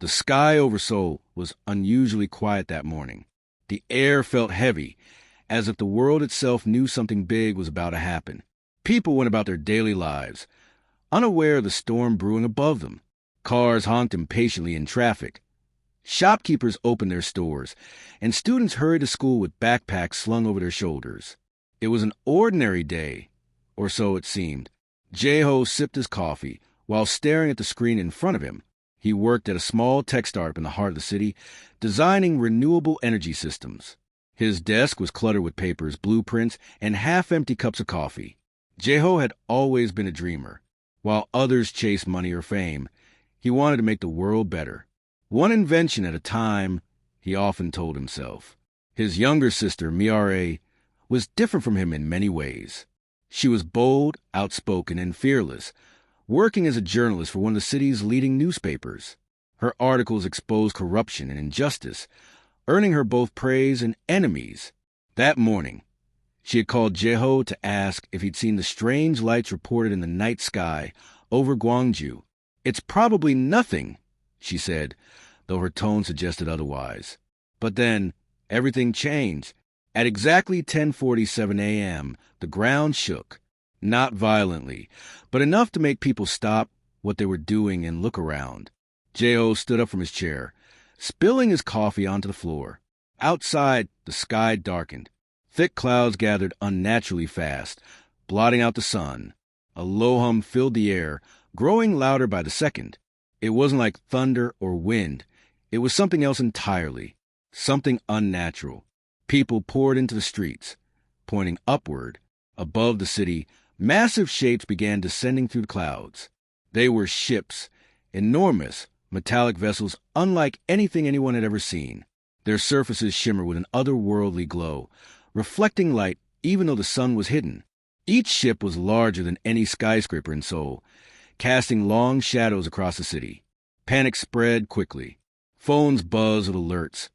The sky over Seoul was unusually quiet that morning. The air felt heavy, as if the world itself knew something big was about to happen. People went about their daily lives, unaware of the storm brewing above them. Cars honked impatiently in traffic. Shopkeepers opened their stores, and students hurried to school with backpacks slung over their shoulders. It was an ordinary day, or so it seemed. Jae-ho sipped his coffee while staring at the screen in front of him. He worked at a small tech startup in the heart of the city, designing renewable energy systems. His desk was cluttered with papers, blueprints, and half-empty cups of coffee. Jae-ho had always been a dreamer. While others chased money or fame, he wanted to make the world better. One invention at a time, he often told himself. His younger sister, Miare, was different from him in many ways. She was bold, outspoken, and fearless, working as a journalist for one of the city's leading newspapers. Her articles exposed corruption and injustice, earning her both praise and enemies. That morning, she had called Jae-ho to ask if he'd seen the strange lights reported in the night sky over Gwangju. "It's probably nothing," she said, though her tone suggested otherwise. But then, everything changed. At exactly 10:47 a.m., the ground shook. Not violently, but enough to make people stop what they were doing and look around. Jae-ho stood up from his chair, spilling his coffee onto the floor. Outside, the sky darkened. Thick clouds gathered unnaturally fast, blotting out the sun. A low hum filled the air, growing louder by the second. It wasn't like thunder or wind. It was something else entirely, something unnatural. People poured into the streets. Pointing upward, above the city, massive shapes began descending through the clouds. They were ships, enormous, metallic vessels unlike anything anyone had ever seen. Their surfaces shimmered with an otherworldly glow, reflecting light even though the sun was hidden. Each ship was larger than any skyscraper in Seoul, casting long shadows across the city. Panic spread quickly. Phones buzzed with alerts.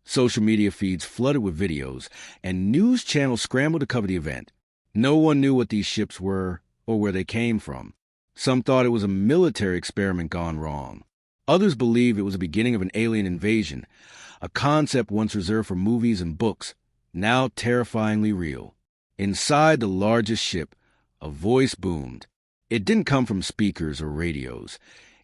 Social media feeds flooded with videos, and news channels scrambled to cover the event. No one knew what these ships were or where they came from. Some thought it was a military experiment gone wrong. Others believed it was the beginning of an alien invasion, a concept once reserved for movies and books, now terrifyingly real. Inside the largest ship, a voice boomed. It didn't come from speakers or radios.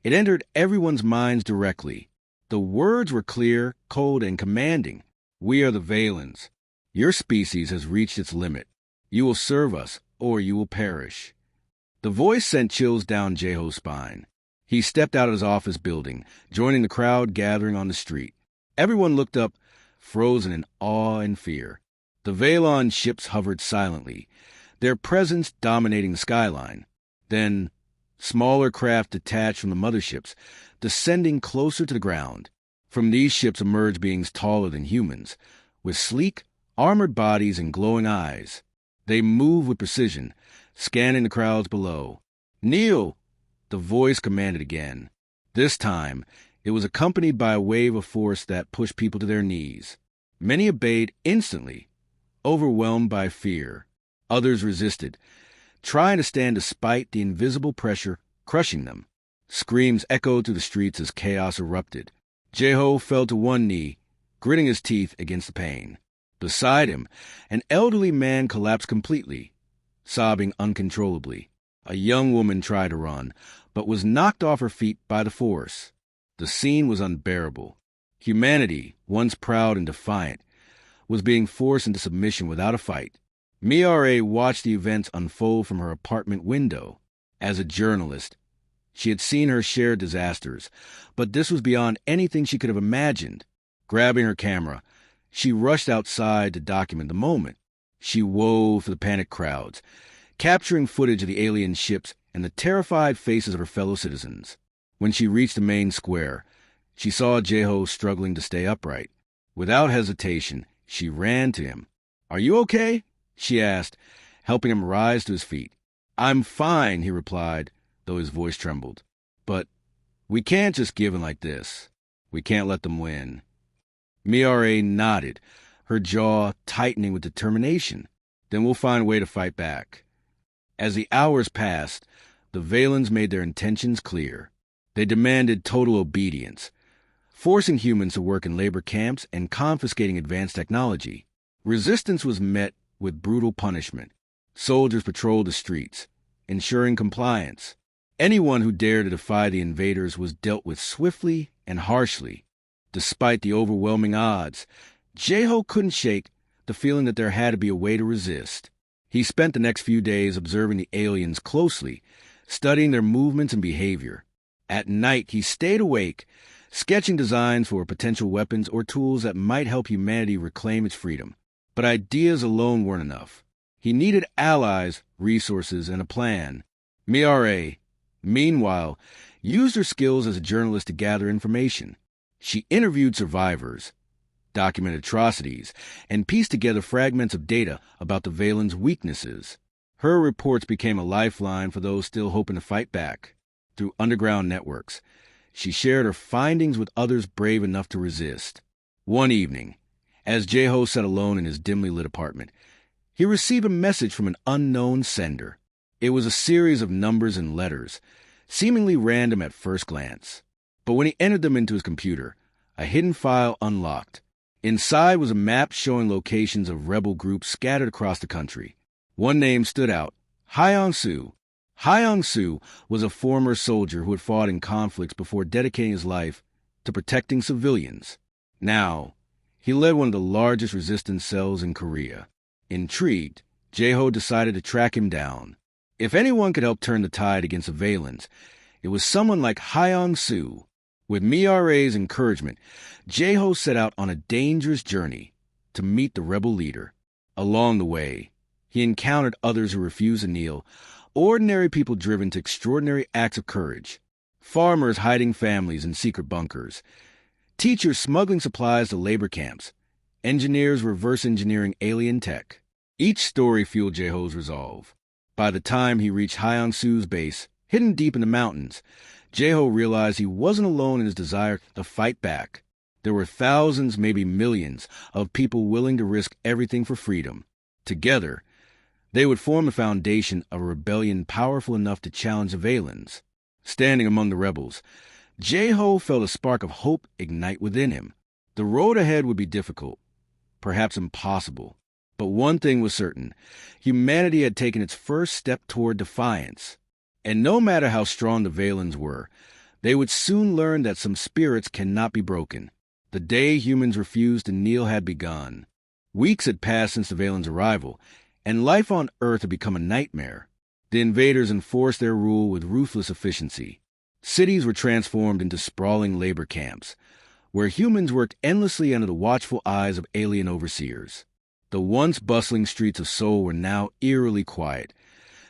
It entered everyone's minds directly. The words were clear, cold, and commanding. "We are the Valens. Your species has reached its limit. You will serve us, or you will perish." The voice sent chills down Jae-ho's spine. He stepped out of his office building, joining the crowd gathering on the street. Everyone looked up, frozen in awe and fear. The Valon ships hovered silently, their presence dominating the skyline. Then, smaller craft detached from the motherships, descending closer to the ground. From these ships emerged beings taller than humans, with sleek, armored bodies and glowing eyes. They moved with precision, scanning the crowds below. "Kneel!" the voice commanded again. This time, it was accompanied by a wave of force that pushed people to their knees. Many obeyed instantly, overwhelmed by fear. Others resisted, trying to stand despite the invisible pressure crushing them. Screams echoed through the streets as chaos erupted. Jae-ho fell to one knee, gritting his teeth against the pain. Beside him, an elderly man collapsed completely, sobbing uncontrollably. A young woman tried to run, but was knocked off her feet by the force. The scene was unbearable. Humanity, once proud and defiant, was being forced into submission without a fight. Miare watched the events unfold from her apartment window. As a journalist, she had seen her share disasters, but this was beyond anything she could have imagined. Grabbing her camera, she rushed outside to document the moment. She wove for the panicked crowds, capturing footage of the alien ships and the terrified faces of her fellow citizens. When she reached the main square, she saw Jae-ho struggling to stay upright. Without hesitation, she ran to him. "Are you okay?" she asked, helping him rise to his feet. "I'm fine," he replied, though his voice trembled. "But we can't just give in like this. We can't let them win." Miare nodded, her jaw tightening with determination. "Then we'll find a way to fight back." As the hours passed, the Valens made their intentions clear. They demanded total obedience. forcing humans to work in labor camps and confiscating advanced technology. Resistance was met with brutal punishment. Soldiers patrolled the streets, ensuring compliance. Anyone who dared to defy the invaders was dealt with swiftly and harshly. Despite the overwhelming odds, Jeho couldn't shake the feeling that there had to be a way to resist. He spent the next few days observing the aliens closely, studying their movements and behavior. At night, he stayed awake, sketching designs for potential weapons or tools that might help humanity reclaim its freedom. But ideas alone weren't enough. He needed allies, resources, and a plan. Miare, meanwhile, used her skills as a journalist to gather information. She interviewed survivors, documented atrocities, and pieced together fragments of data about the Valen's weaknesses. Her reports became a lifeline for those still hoping to fight back. Through underground networks, she shared her findings with others brave enough to resist. One evening, as Jeho sat alone in his dimly lit apartment, he received a message from an unknown sender. It was a series of numbers and letters, seemingly random at first glance. But when he entered them into his computer, a hidden file unlocked. Inside was a map showing locations of rebel groups scattered across the country. One name stood out, Hyang-Soo. Hyang-Soo was a former soldier who had fought in conflicts before dedicating his life to protecting civilians. Now, he led one of the largest resistance cells in Korea. Intrigued, Jeho decided to track him down. If anyone could help turn the tide against the Valens, it was someone like Hyang-Soo. With Miare's encouragement, Jeho set out on a dangerous journey to meet the rebel leader. Along the way, he encountered others who refused to kneel, ordinary people driven to extraordinary acts of courage, farmers hiding families in secret bunkers, teachers smuggling supplies to labor camps, engineers reverse engineering alien tech. Each story fueled Jeho's resolve. By the time he reached Hyang-Soo's base, hidden deep in the mountains, Jeho realized he wasn't alone in his desire to fight back. There were thousands, maybe millions, of people willing to risk everything for freedom. Together, they would form the foundation of a rebellion powerful enough to challenge the Valens. Standing among the rebels, Jeho felt a spark of hope ignite within him. The road ahead would be difficult, perhaps impossible. But one thing was certain: humanity had taken its first step toward defiance. And no matter how strong the Valens were, they would soon learn that some spirits cannot be broken. The day humans refused to kneel had begun. Weeks had passed since the Valens' arrival, and life on Earth had become a nightmare. The invaders enforced their rule with ruthless efficiency. Cities were transformed into sprawling labor camps, where humans worked endlessly under the watchful eyes of alien overseers. The once bustling streets of Seoul were now eerily quiet,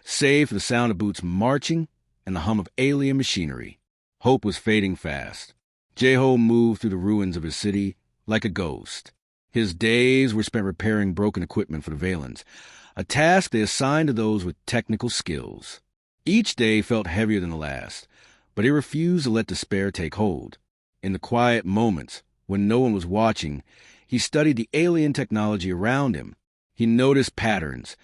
save for the sound of boots marching and the hum of alien machinery. Hope was fading fast. Jeho moved through the ruins of his city like a ghost. His days were spent repairing broken equipment for the Valens, a task they assigned to those with technical skills. Each day felt heavier than the last, but he refused to let despair take hold. In the quiet moments, when no one was watching, he studied the alien technology around him. He noticed patterns,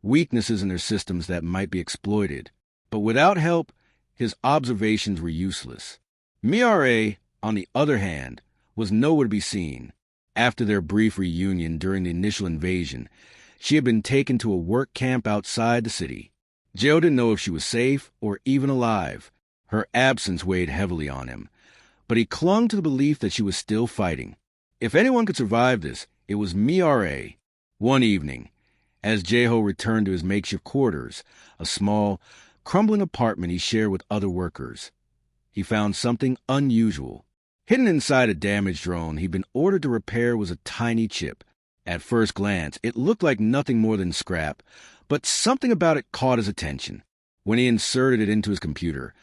weaknesses in their systems that might be exploited. But without help, his observations were useless. Miare, on the other hand, was nowhere to be seen. After their brief reunion during the initial invasion, she had been taken to a work camp outside the city. Joe didn't know if she was safe or even alive. Her absence weighed heavily on him, but he clung to the belief that she was still fighting. If anyone could survive this, it was Miare. One evening, as Jeho returned to his makeshift quarters, a small, crumbling apartment he shared with other workers, he found something unusual. Hidden inside a damaged drone he'd been ordered to repair was a tiny chip. At first glance, it looked like nothing more than scrap, but something about it caught his attention. When he inserted it into his computer,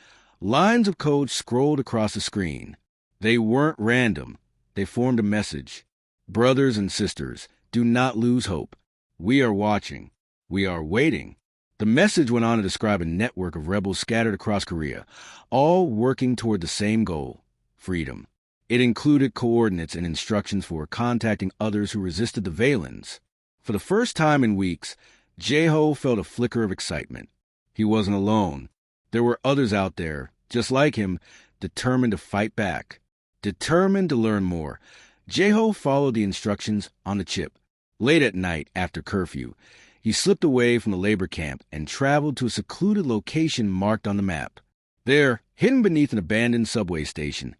lines of code scrolled across the screen. They weren't random. They formed a message. Brothers and sisters, do not lose hope. We are watching. We are waiting. The message went on to describe a network of rebels scattered across Korea, all working toward the same goal: freedom. It included coordinates and instructions for contacting others who resisted the Valens. For the first time in weeks, Jeho felt a flicker of excitement. He wasn't alone. There were others out there, just like him, determined to fight back. Determined to learn more, J-Ho followed the instructions on the chip. Late at night, after curfew, he slipped away from the labor camp and traveled to a secluded location marked on the map. There, hidden beneath an abandoned subway station,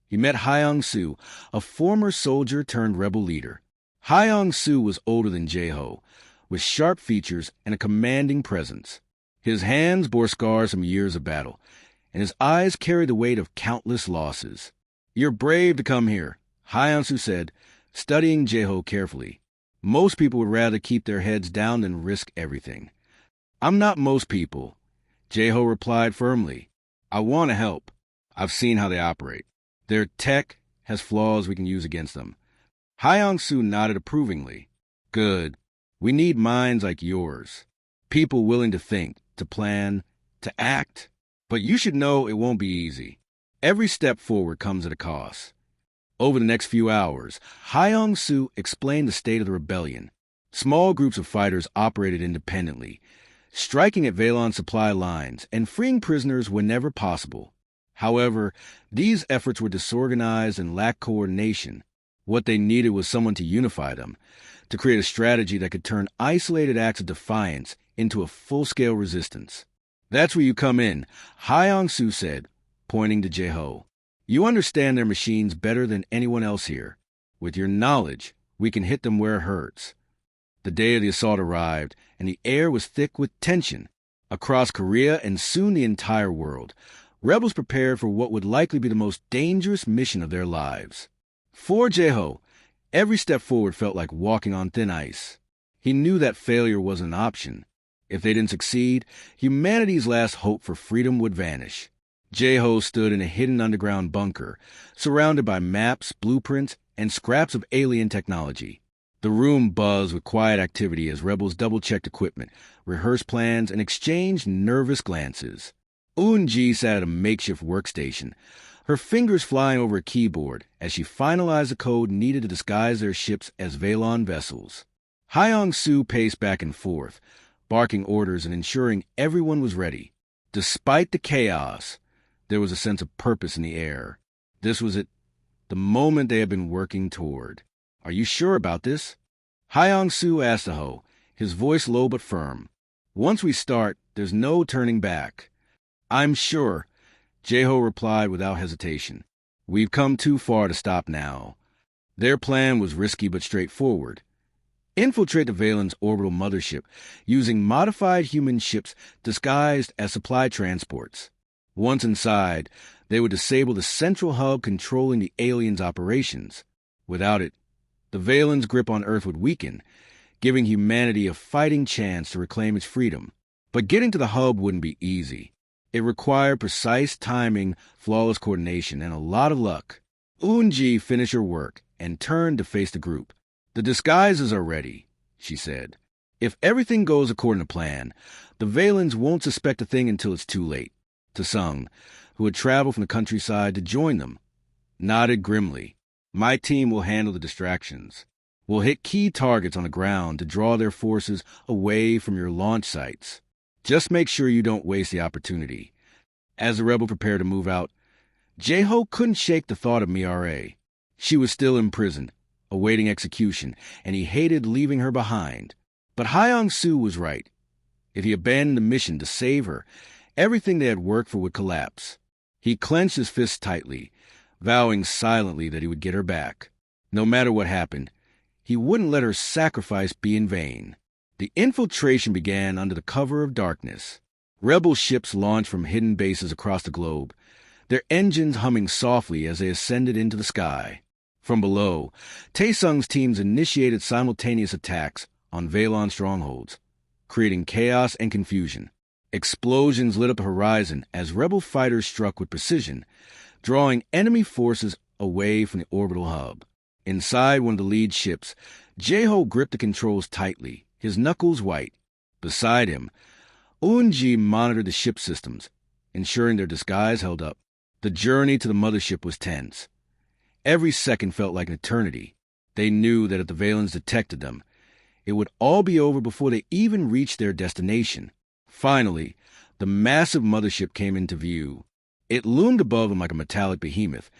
he met Hyung-soo, a former soldier turned rebel leader. Hyung-soo was older than J-Ho, with sharp features and a commanding presence. His hands bore scars from years of battle, and his eyes carried the weight of countless losses. "You're brave to come here," Hyung-soo said, studying J-Ho carefully. "Most people would rather keep their heads down than risk everything." "I'm not most people," J-Ho replied firmly. "I want to help. I've seen how they operate. Their tech has flaws we can use against them." Hyung-soo nodded approvingly. "Good. We need minds like yours. People willing to think, to plan, to act. But you should know it won't be easy. Every step forward comes at a cost." Over the next few hours, Hyung-soo explained the state of the rebellion. Small groups of fighters operated independently, striking at Valon supply lines and freeing prisoners whenever possible. However, these efforts were disorganized and lacked coordination. What they needed was someone to unify them, to create a strategy that could turn isolated acts of defiance into a full-scale resistance. "That's where you come in," Hyung-soo said, pointing to J-Ho. "You understand their machines better than anyone else here. With your knowledge, we can hit them where it hurts." The day of the assault arrived, and the air was thick with tension. Across Korea and soon the entire world, rebels prepared for what would likely be the most dangerous mission of their lives. For J-Ho, every step forward felt like walking on thin ice. He knew that failure wasn't an option. If they didn't succeed, humanity's last hope for freedom would vanish. J-Ho stood in a hidden underground bunker, surrounded by maps, blueprints, and scraps of alien technology. The room buzzed with quiet activity as rebels double-checked equipment, rehearsed plans, and exchanged nervous glances. Eun-ji sat at a makeshift workstation, her fingers flying over a keyboard as she finalized the code needed to disguise their ships as Valon vessels. Hyung-soo paced back and forth, barking orders and ensuring everyone was ready. Despite the chaos, there was a sense of purpose in the air. This was it, the moment they had been working toward. "Are you sure about this?" Hyung-soo asked the Ho, his voice low but firm. "Once we start, there's no turning back." "I'm sure," J-Ho replied without hesitation. "We've come too far to stop now." Their plan was risky but straightforward. Infiltrate the Valen's orbital mothership using modified human ships disguised as supply transports. Once inside, they would disable the central hub controlling the aliens' operations. Without it, the Valen's grip on Earth would weaken, giving humanity a fighting chance to reclaim its freedom. But getting to the hub wouldn't be easy. It required precise timing, flawless coordination, and a lot of luck. Eun-ji finished her work and turned to face the group. "The disguises are ready," she said. "If everything goes according to plan, the Valens won't suspect a thing until it's too late." Ta-sung, who had traveled from the countryside to join them, nodded grimly. "My team will handle the distractions. We'll hit key targets on the ground to draw their forces away from your launch sites. Just make sure you don't waste the opportunity." As the rebel prepared to move out, J-Ho couldn't shake the thought of Miare. She was still imprisoned, awaiting execution, and he hated leaving her behind. But Hyung-soo was right. If he abandoned the mission to save her, everything they had worked for would collapse. He clenched his fists tightly, vowing silently that he would get her back. No matter what happened, he wouldn't let her sacrifice be in vain. The infiltration began under the cover of darkness. Rebel ships launched from hidden bases across the globe, their engines humming softly as they ascended into the sky. From below, Taesung's teams initiated simultaneous attacks on Valon strongholds, creating chaos and confusion. Explosions lit up the horizon as rebel fighters struck with precision, drawing enemy forces away from the orbital hub. Inside one of the lead ships, J-Ho gripped the controls tightly, his knuckles white. Beside him, Eun-ji monitored the ship systems, ensuring their disguise held up. The journey to the mothership was tense. Every second felt like an eternity. They knew that if the Valens detected them, it would all be over before they even reached their destination. Finally, the massive mothership came into view. It loomed above them like a metallic behemoth,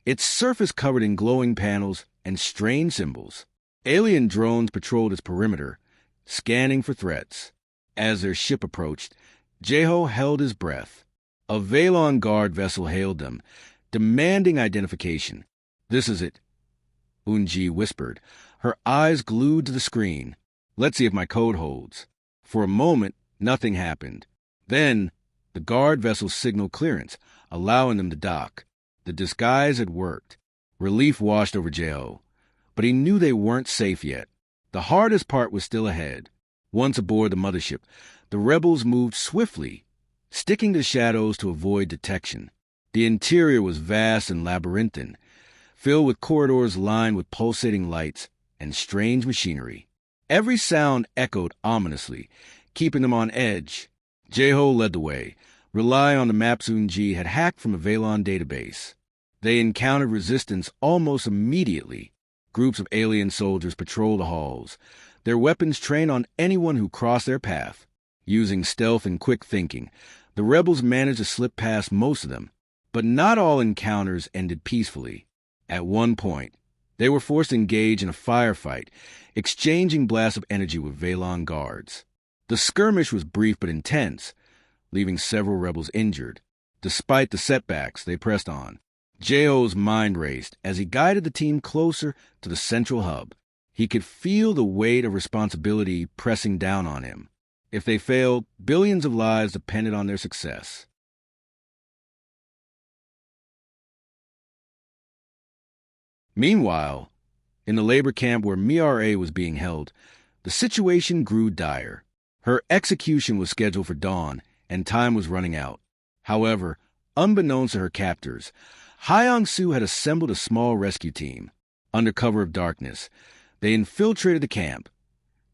its surface covered in glowing panels and strange symbols. Alien drones patrolled its perimeter, scanning for threats. As their ship approached, Jeho held his breath. A Valon guard vessel hailed them, demanding identification. "This is it," Unji whispered, her eyes glued to the screen. "Let's see if my code holds." For a moment, nothing happened. Then, the guard vessel signaled clearance, allowing them to dock. The disguise had worked. Relief washed over Jeho, but he knew they weren't safe yet. The hardest part was still ahead. Once aboard the mothership, the rebels moved swiftly, sticking to shadows to avoid detection. The interior was vast and labyrinthine, filled with corridors lined with pulsating lights and strange machinery. Every sound echoed ominously, keeping them on edge. Jeho led the way, relying on the maps Unji had hacked from a Valon database. They encountered resistance almost immediately. Groups of alien soldiers patrolled the halls, their weapons trained on anyone who crossed their path. Using stealth and quick thinking, the rebels managed to slip past most of them, but not all encounters ended peacefully. At one point, they were forced to engage in a firefight, exchanging blasts of energy with Valon guards. The skirmish was brief but intense, leaving several rebels injured. Despite the setbacks, they pressed on. Jeho's mind raced as he guided the team closer to the central hub. He could feel the weight of responsibility pressing down on him. If they failed, billions of lives depended on their success. Meanwhile, in the labor camp where Mira was being held, the situation grew dire. Her execution was scheduled for dawn, and time was running out. However, unbeknownst to her captors, Hyang-Soo had assembled a small rescue team. Under cover of darkness, they infiltrated the camp,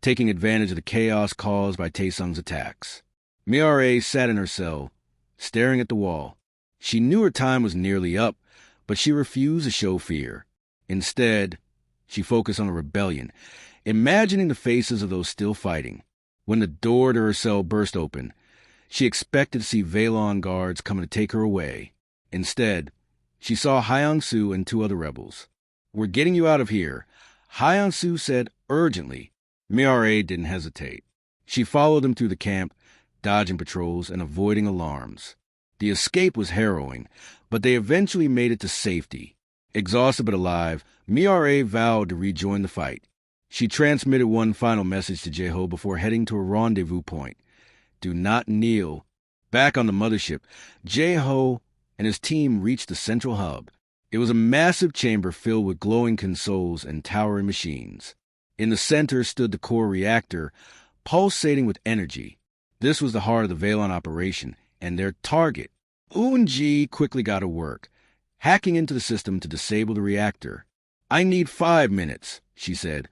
taking advantage of the chaos caused by Taesung's attacks. Mira sat in her cell, staring at the wall. She knew her time was nearly up, but she refused to show fear. Instead, she focused on the rebellion, imagining the faces of those still fighting. When the door to her cell burst open, she expected to see Valon guards coming to take her away. Instead, she saw Hyang-Soo and two other rebels. "We're getting you out of here," Hyang-Soo said urgently. Mira didn't hesitate. She followed them through the camp, dodging patrols and avoiding alarms. The escape was harrowing, but they eventually made it to safety. Exhausted but alive, Mira vowed to rejoin the fight. She transmitted one final message to Jeho before heading to a rendezvous point. "Do not kneel." Back on the mothership, Jeho and his team reached the central hub. It was a massive chamber filled with glowing consoles and towering machines. In the center stood the core reactor, pulsating with energy. This was the heart of the Valon operation, and their target. Unji quickly got to work, hacking into the system to disable the reactor. "I need 5 minutes," she said,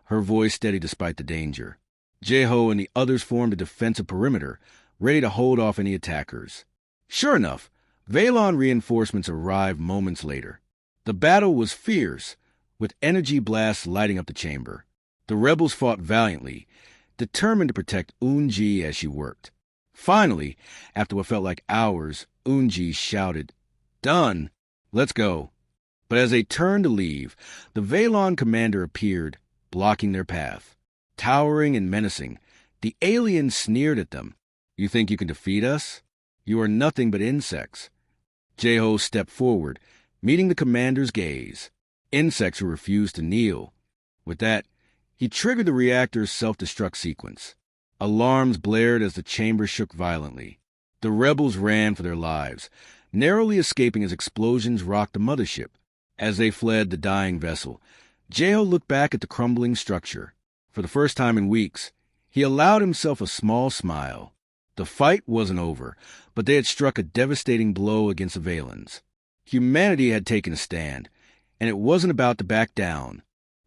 her voice steady despite the danger. Jeho and the others formed a defensive perimeter, ready to hold off any attackers. Sure enough, Valon reinforcements arrived moments later. The battle was fierce, with energy blasts lighting up the chamber. The rebels fought valiantly, determined to protect Unji as she worked. Finally, after what felt like hours, Unji shouted, "Done! Let's go." But as they turned to leave, the Valon commander appeared, blocking their path. Towering and menacing, the aliens sneered at them. "You think you can defeat us? You are nothing but insects." Jeho stepped forward, meeting the commander's gaze. Insects who refused to kneel. With that, he triggered the reactor's self-destruct sequence. Alarms blared as the chamber shook violently. The rebels ran for their lives, narrowly escaping as explosions rocked the mothership. As they fled the dying vessel, Jeho looked back at the crumbling structure. For the first time in weeks, he allowed himself a small smile. The fight wasn't over, but they had struck a devastating blow against the Valons. Humanity had taken a stand, and it wasn't about to back down.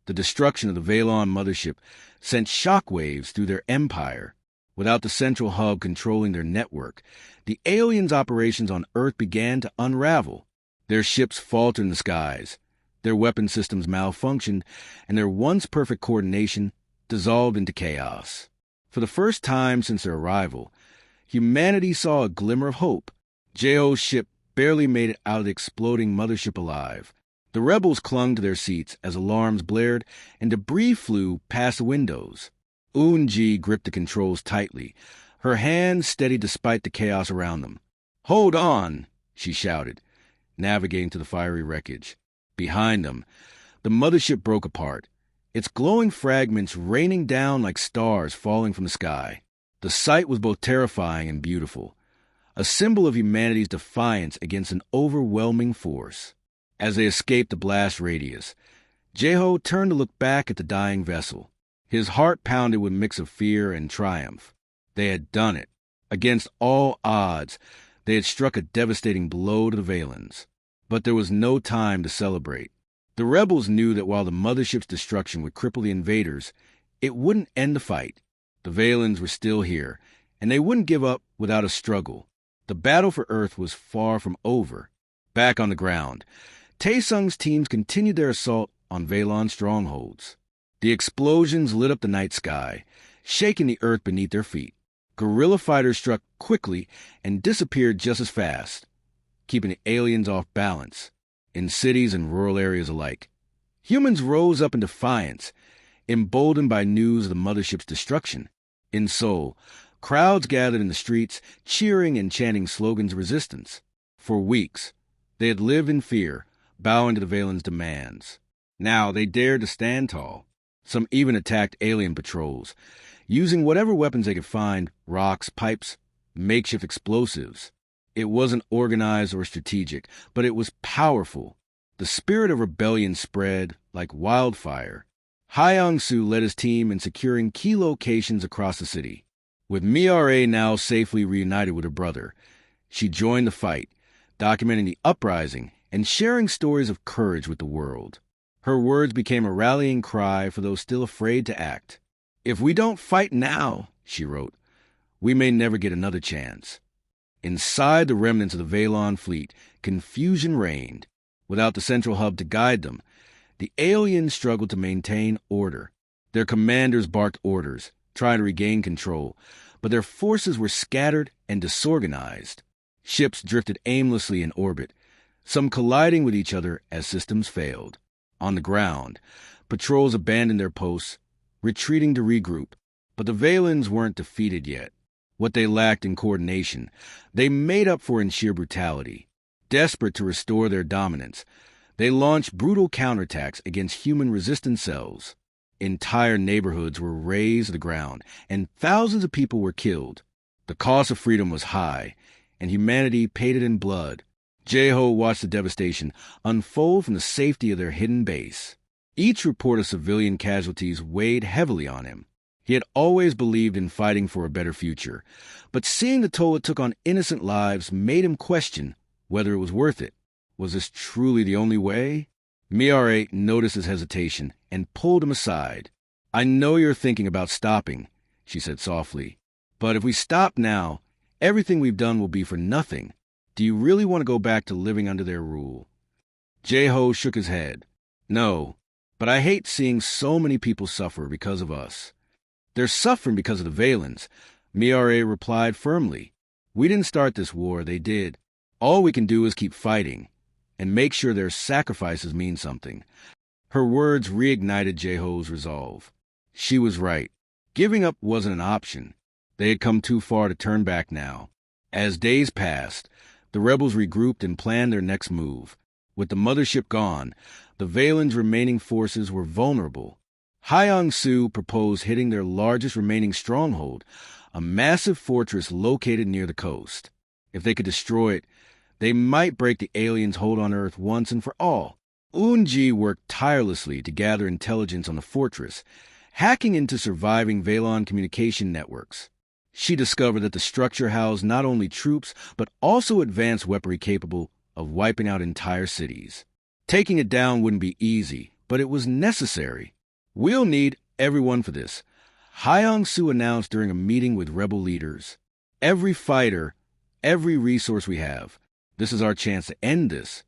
The destruction of the Valon mothership sent shockwaves through their empire. Without the central hub controlling their network, the aliens' operations on Earth began to unravel. Their ships faltered in the skies, their weapon systems malfunctioned, and their once perfect coordination dissolved into chaos. For the first time since their arrival, humanity saw a glimmer of hope. Jeho's ship barely made it out of the exploding mothership alive. The rebels clung to their seats as alarms blared and debris flew past the windows. Unji gripped the controls tightly, her hands steady despite the chaos around them. "Hold on!" she shouted, navigating to the fiery wreckage. Behind them, the mothership broke apart, its glowing fragments raining down like stars falling from the sky. The sight was both terrifying and beautiful, a symbol of humanity's defiance against an overwhelming force. As they escaped the blast radius, Jeho turned to look back at the dying vessel. His heart pounded with a mix of fear and triumph. They had done it. Against all odds, they had struck a devastating blow to the Valens. But there was no time to celebrate. The rebels knew that while the mothership's destruction would cripple the invaders, it wouldn't end the fight. The Valens were still here, and they wouldn't give up without a struggle. The battle for Earth was far from over. Back on the ground, Taesung's teams continued their assault on Valon strongholds. The explosions lit up the night sky, shaking the earth beneath their feet. Guerrilla fighters struck quickly and disappeared just as fast, keeping the aliens off balance, in cities and rural areas alike. Humans rose up in defiance, emboldened by news of the mothership's destruction. In Seoul, crowds gathered in the streets, cheering and chanting slogans of resistance. For weeks, they had lived in fear, bowing to the Valens' demands. Now they dared to stand tall. Some even attacked alien patrols, using whatever weapons they could find, rocks, pipes, makeshift explosives. It wasn't organized or strategic, but it was powerful. The spirit of rebellion spread like wildfire. Hyang-soo led his team in securing key locations across the city. With Miare now safely reunited with her brother, she joined the fight, documenting the uprising and sharing stories of courage with the world. Her words became a rallying cry for those still afraid to act. "If we don't fight now," she wrote, "we may never get another chance." Inside the remnants of the Valon fleet, confusion reigned. Without the central hub to guide them, the aliens struggled to maintain order. Their commanders barked orders, trying to regain control, but their forces were scattered and disorganized. Ships drifted aimlessly in orbit, some colliding with each other as systems failed. On the ground, patrols abandoned their posts, retreating to regroup. But the Valens weren't defeated yet. What they lacked in coordination, they made up for in sheer brutality. Desperate to restore their dominance, they launched brutal counterattacks against human resistance cells. Entire neighborhoods were razed to the ground, and thousands of people were killed. The cost of freedom was high, and humanity paid it in blood. Jeho watched the devastation unfold from the safety of their hidden base. Each report of civilian casualties weighed heavily on him. He had always believed in fighting for a better future, but seeing the toll it took on innocent lives made him question whether it was worth it. Was this truly the only way? Miare noticed his hesitation and pulled him aside. "I know you're thinking about stopping," she said softly. "But if we stop now, everything we've done will be for nothing. Do you really want to go back to living under their rule?" Jeho shook his head. "No, but I hate seeing so many people suffer because of us." "They're suffering because of the Valens," Miare replied firmly. "We didn't start this war, they did. All we can do is keep fighting, and make sure their sacrifices mean something." Her words reignited Jeho's resolve. She was right. Giving up wasn't an option. They had come too far to turn back now. As days passed, the rebels regrouped and planned their next move. With the mothership gone, the Valens' remaining forces were vulnerable. Hyang-soo proposed hitting their largest remaining stronghold, a massive fortress located near the coast. If they could destroy it, they might break the aliens' hold on Earth once and for all. Unji worked tirelessly to gather intelligence on the fortress, hacking into surviving Valon communication networks. She discovered that the structure housed not only troops, but also advanced weaponry capable of wiping out entire cities. Taking it down wouldn't be easy, but it was necessary. "We'll need everyone for this," Hyang-soo announced during a meeting with rebel leaders. "Every fighter, every resource we have. This is our chance to end this."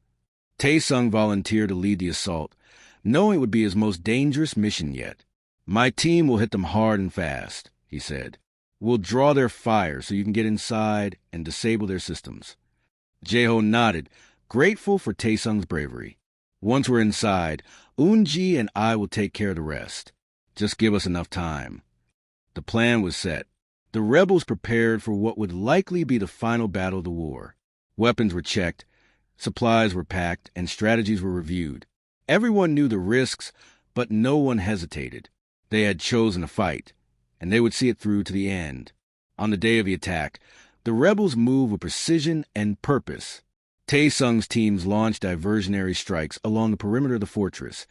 Taesung volunteered to lead the assault, knowing it would be his most dangerous mission yet. "My team will hit them hard and fast," he said. "We'll draw their fire so you can get inside and disable their systems." Jeho nodded, grateful for Taesung's bravery. Once we're inside, Unji and I will take care of the rest. Just give us enough time. The plan was set. The rebels prepared for what would likely be the final battle of the war. Weapons were checked, supplies were packed, and strategies were reviewed. Everyone knew the risks, but no one hesitated. They had chosen to fight, and they would see it through to the end. On the day of the attack, the rebels moved with precision and purpose. Taesung's teams launched diversionary strikes along the perimeter of the fortress,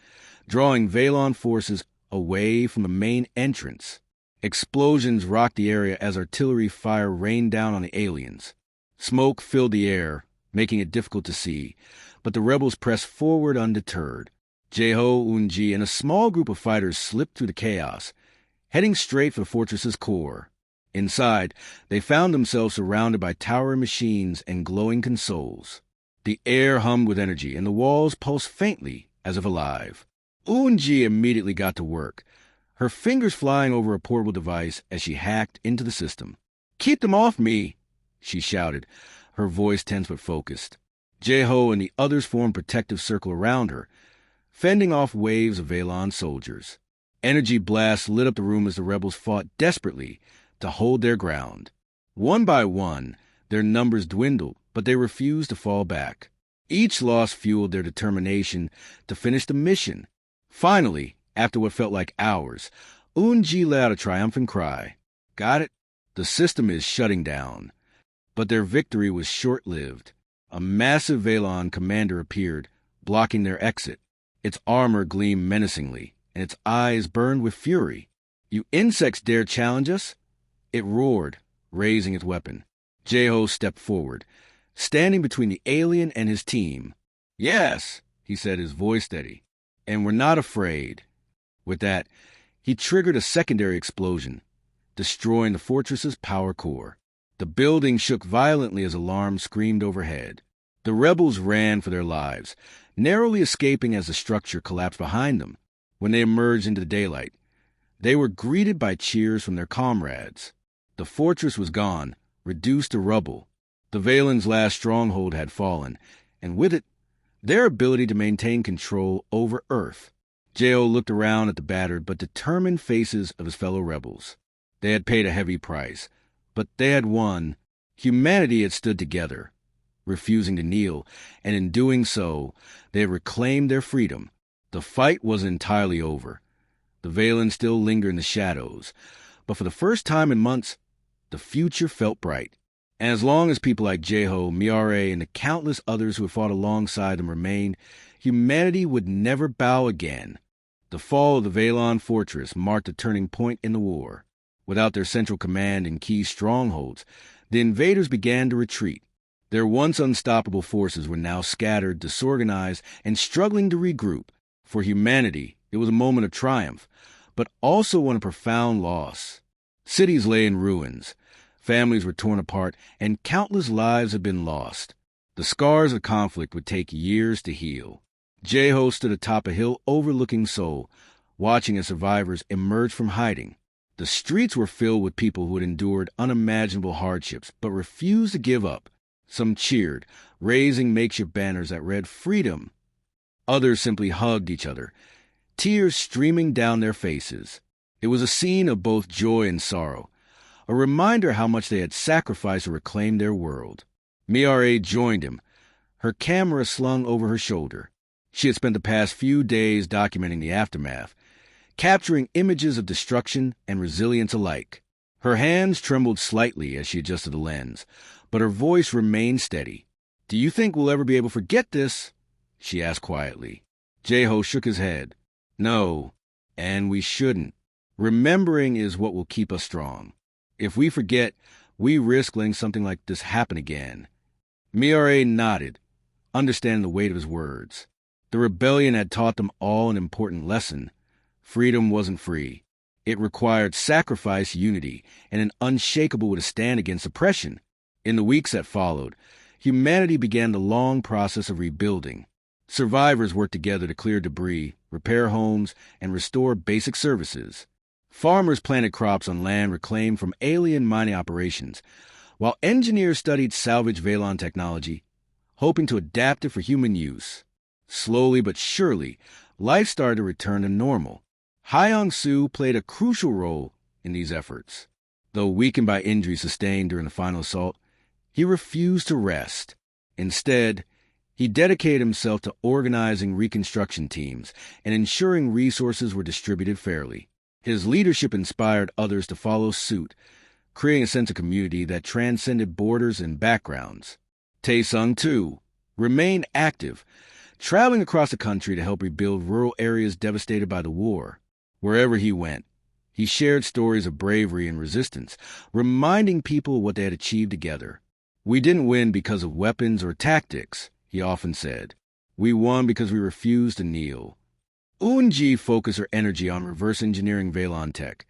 drawing Veilon forces away from the main entrance. Explosions rocked the area as artillery fire rained down on the aliens. Smoke filled the air, making it difficult to see, but the rebels pressed forward undeterred. Jeho, Unji, and a small group of fighters slipped through the chaos, heading straight for the fortress's core. Inside, they found themselves surrounded by towering machines and glowing consoles. The air hummed with energy, and the walls pulsed faintly, as if alive. Unji immediately got to work, her fingers flying over a portable device as she hacked into the system. "Keep them off me!" she shouted, her voice tense but focused. Jeho and the others formed a protective circle around her, fending off waves of Veilon soldiers. Energy blasts lit up the room as the rebels fought desperately to hold their ground. One by one, their numbers dwindled, but they refused to fall back. Each loss fueled their determination to finish the mission. Finally, after what felt like hours, Unji let out a triumphant cry. "Got it? The system is shutting down." But their victory was short-lived. A massive Veilon commander appeared, blocking their exit. Its armor gleamed menacingly, and its eyes burned with fury. "You insects dare challenge us?" It roared, raising its weapon. Jeho stepped forward, standing between the alien and his team. "Yes," he said, his voice steady, "and we're not afraid." With that, he triggered a secondary explosion, destroying the fortress's power core. The building shook violently as alarms screamed overhead. The rebels ran for their lives, narrowly escaping as the structure collapsed behind them. When they emerged into the daylight, they were greeted by cheers from their comrades. The fortress was gone, reduced to rubble. The Valen's last stronghold had fallen, and with it, their ability to maintain control over Earth. Jeho looked around at the battered but determined faces of his fellow rebels. They had paid a heavy price, but they had won. Humanity had stood together, refusing to kneel, and in doing so, they had reclaimed their freedom. The fight wasn't entirely over. The Valen still lingered in the shadows, but for the first time in months, the future felt bright. And as long as people like Jeho, Miare, and the countless others who had fought alongside them remained, humanity would never bow again. The fall of the Veilon fortress marked a turning point in the war. Without their central command and key strongholds, the invaders began to retreat. Their once unstoppable forces were now scattered, disorganized, and struggling to regroup. For humanity, it was a moment of triumph, but also one of profound loss. Cities lay in ruins. Families were torn apart, and countless lives had been lost. The scars of conflict would take years to heal. Jeho stood atop a hill overlooking Seoul, watching as survivors emerged from hiding. The streets were filled with people who had endured unimaginable hardships but refused to give up. Some cheered, raising makeshift banners that read "Freedom." Others simply hugged each other, tears streaming down their faces. It was a scene of both joy and sorrow, a reminder how much they had sacrificed to reclaim their world. Miare joined him, her camera slung over her shoulder. She had spent the past few days documenting the aftermath, capturing images of destruction and resilience alike. Her hands trembled slightly as she adjusted the lens, but her voice remained steady. "Do you think we'll ever be able to forget this?" she asked quietly. Jeho shook his head. "No, and we shouldn't. Remembering is what will keep us strong. If we forget, we risk letting something like this happen again." Miare nodded, understanding the weight of his words. The rebellion had taught them all an important lesson. Freedom wasn't free. It required sacrifice, unity, and an unshakable will to stand against oppression. In the weeks that followed, humanity began the long process of rebuilding. Survivors worked together to clear debris, repair homes, and restore basic services. Farmers planted crops on land reclaimed from alien mining operations, while engineers studied salvage Veilon technology, hoping to adapt it for human use. Slowly but surely, life started to return to normal. Hyung-soo played a crucial role in these efforts. Though weakened by injuries sustained during the final assault, he refused to rest. Instead, he dedicated himself to organizing reconstruction teams and ensuring resources were distributed fairly. His leadership inspired others to follow suit, creating a sense of community that transcended borders and backgrounds. Taesung, too, remained active, traveling across the country to help rebuild rural areas devastated by the war. Wherever he went, he shared stories of bravery and resistance, reminding people what they had achieved together. "We didn't win because of weapons or tactics," he often said. "We won because we refused to kneel." Eun-ji focused her energy on reverse engineering Veilon tech,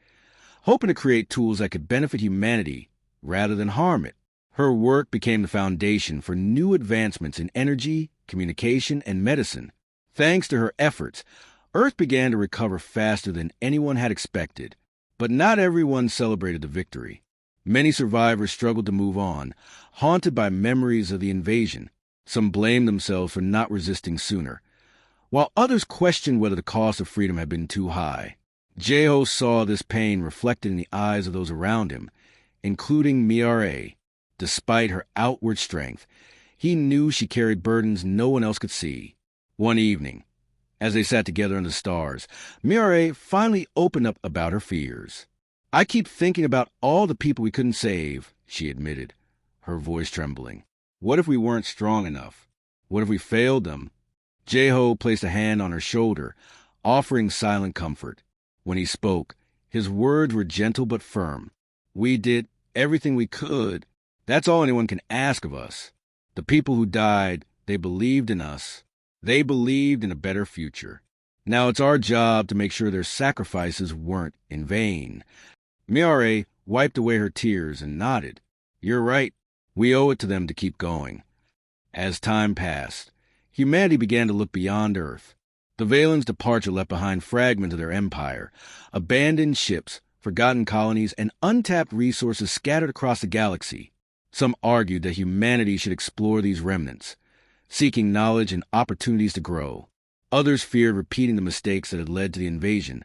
hoping to create tools that could benefit humanity rather than harm it. Her work became the foundation for new advancements in energy, communication, and medicine. Thanks to her efforts, Earth began to recover faster than anyone had expected. But not everyone celebrated the victory. Many survivors struggled to move on, haunted by memories of the invasion. Some blamed themselves for not resisting sooner, while others questioned whether the cost of freedom had been too high. Jae-ho saw this pain reflected in the eyes of those around him, including Miare. Despite her outward strength, he knew she carried burdens no one else could see. One evening, as they sat together under the stars, Miare finally opened up about her fears. "I keep thinking about all the people we couldn't save," she admitted, her voice trembling. "What if we weren't strong enough? What if we failed them?" Jae-ho placed a hand on her shoulder, offering silent comfort. When he spoke, his words were gentle but firm. "We did everything we could. That's all anyone can ask of us. The people who died, they believed in us. They believed in a better future. Now it's our job to make sure their sacrifices weren't in vain." Miare wiped away her tears and nodded. "You're right. We owe it to them to keep going." As time passed, humanity began to look beyond Earth. The Valen's departure left behind fragments of their empire, abandoned ships, forgotten colonies, and untapped resources scattered across the galaxy. Some argued that humanity should explore these remnants, seeking knowledge and opportunities to grow. Others feared repeating the mistakes that had led to the invasion,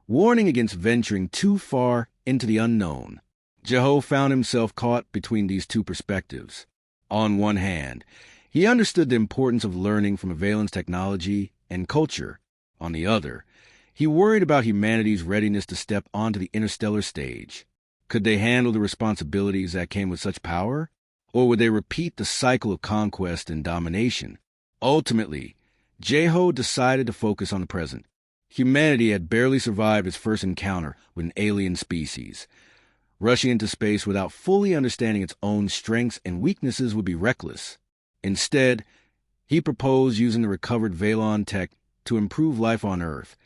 warning against venturing too far into the unknown. Jae-ho found himself caught between these two perspectives. On one hand, he understood the importance of learning from Valen's technology and culture. On the other, he worried about humanity's readiness to step onto the interstellar stage. Could they handle the responsibilities that came with such power? Or would they repeat the cycle of conquest and domination? Ultimately, Jae-ho decided to focus on the present. Humanity had barely survived its first encounter with an alien species. Rushing into space without fully understanding its own strengths and weaknesses would be reckless. Instead, he proposed using the recovered Veilon tech to improve life on Earth,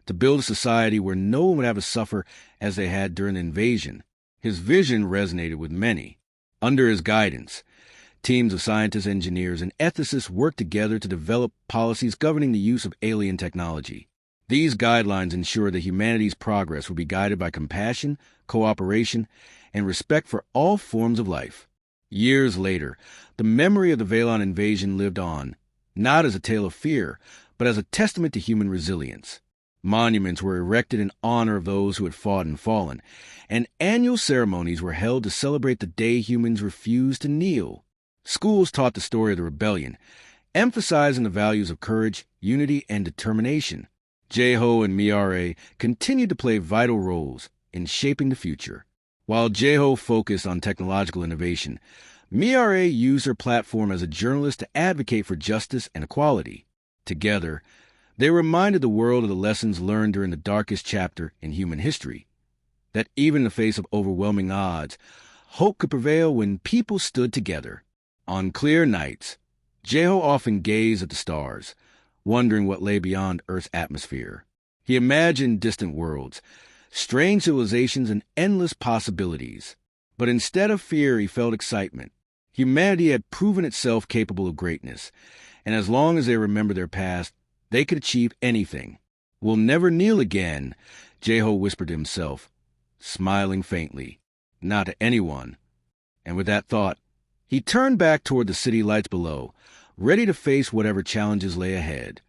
to build a society where no one would have to suffer as they had during the invasion. His vision resonated with many. Under his guidance, teams of scientists, engineers, and ethicists worked together to develop policies governing the use of alien technology. These guidelines ensured that humanity's progress would be guided by compassion, cooperation, and respect for all forms of life. Years later, the memory of the Veilon invasion lived on, not as a tale of fear, but as a testament to human resilience. Monuments were erected in honor of those who had fought and fallen, and annual ceremonies were held to celebrate the day humans refused to kneel. Schools taught the story of the rebellion, emphasizing the values of courage, unity, and determination. Jae-ho and Miare continued to play vital roles in shaping the future. While Jae-ho focused on technological innovation, Miare used her platform as a journalist to advocate for justice and equality. Together, they reminded the world of the lessons learned during the darkest chapter in human history, that even in the face of overwhelming odds, hope could prevail when people stood together. On clear nights, Jae-ho often gazed at the stars, wondering what lay beyond Earth's atmosphere. He imagined distant worlds, strange civilizations, and endless possibilities. But instead of fear, he felt excitement. Humanity had proven itself capable of greatness, and as long as they remembered their past, they could achieve anything. "We'll never kneel again," Jae-ho whispered to himself, smiling faintly. Not to anyone. And with that thought, he turned back toward the city lights below, ready to face whatever challenges lay ahead.